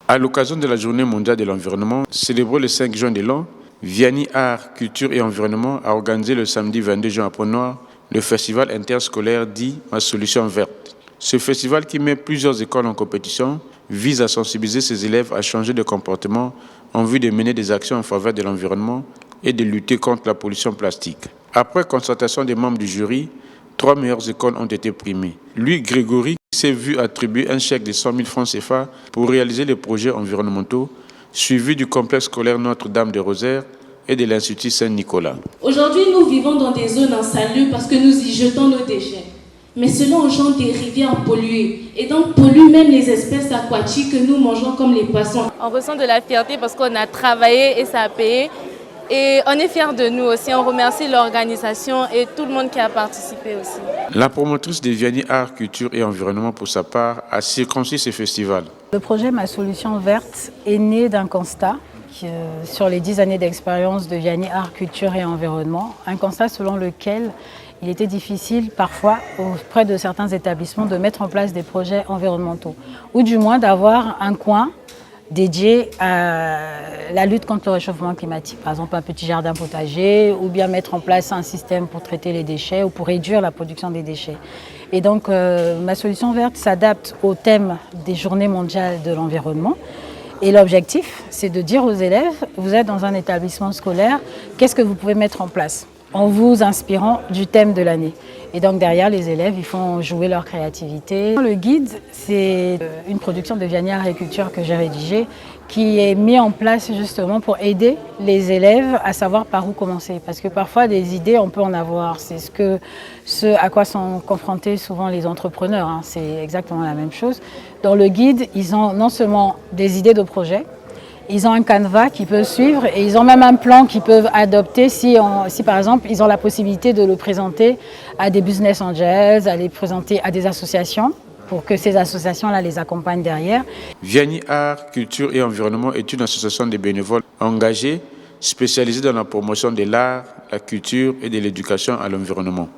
À l'occasion de la Journée mondiale de l'environnement, célébrée le 5 juin de l'an, Vianney Art, Culture et Environnement a organisé le samedi 22 juin à Pont-Noir le festival interscolaire dit Ma Solution Verte. Ce festival, qui met plusieurs écoles en compétition, vise à sensibiliser ses élèves à changer de comportement en vue de mener des actions en faveur de l'environnement et de lutter contre la pollution plastique. Après constatation des membres du jury, 3 meilleures écoles ont été primées. Lui, Grégory, s'est vu attribuer un chèque de 100 000 francs CFA pour réaliser les projets environnementaux, suivi du complexe scolaire Notre-Dame de Rosaire et de l'Institut Saint-Nicolas. Aujourd'hui, nous vivons dans des zones insalubres parce que nous y jetons nos déchets. Mais cela engendre des rivières polluées et donc pollue même les espèces aquatiques que nous mangeons comme les poissons. On ressent de la fierté parce qu'on a travaillé et ça a payé. Et on est fiers de nous aussi, on remercie l'organisation et tout le monde qui a participé aussi. La promotrice de Vianney Art, Culture et Environnement, pour sa part, a circonscrit ce festival. Le projet Ma Solution Verte est né d'un constat sur les 10 années d'expérience de Vianney Art, Culture et Environnement. Un constat selon lequel il était difficile parfois auprès de certains établissements de mettre en place des projets environnementaux ou du moins d'avoir un coin dédié à la lutte contre le réchauffement climatique. Par exemple, un petit jardin potager ou bien mettre en place un système pour traiter les déchets ou pour réduire la production des déchets. Et donc, Ma Solution Verte s'adapte au thème des Journées mondiales de l'environnement. Et l'objectif, c'est de dire aux élèves, vous êtes dans un établissement scolaire, qu'est-ce que vous pouvez mettre en place en vous inspirant du thème de l'année. Et donc derrière, les élèves, ils font jouer leur créativité. Le guide, c'est une production de Vianney Art et Culture que j'ai rédigée, qui est mis en place justement pour aider les élèves à savoir par où commencer. Parce que parfois, des idées, on peut en avoir. C'est ce à quoi sont confrontés souvent les entrepreneurs. C'est exactement la même chose. Dans le guide, ils ont non seulement des idées de projets, ils ont un canevas qu'ils peuvent suivre et ils ont même un plan qu'ils peuvent adopter si par exemple, ils ont la possibilité de le présenter à des business angels, à les présenter à des associations pour que ces associations-là les accompagnent derrière. Vianney Art, Culture et Environnement est une association de bénévoles engagés, spécialisée dans la promotion de l'art, la culture et de l'éducation à l'environnement.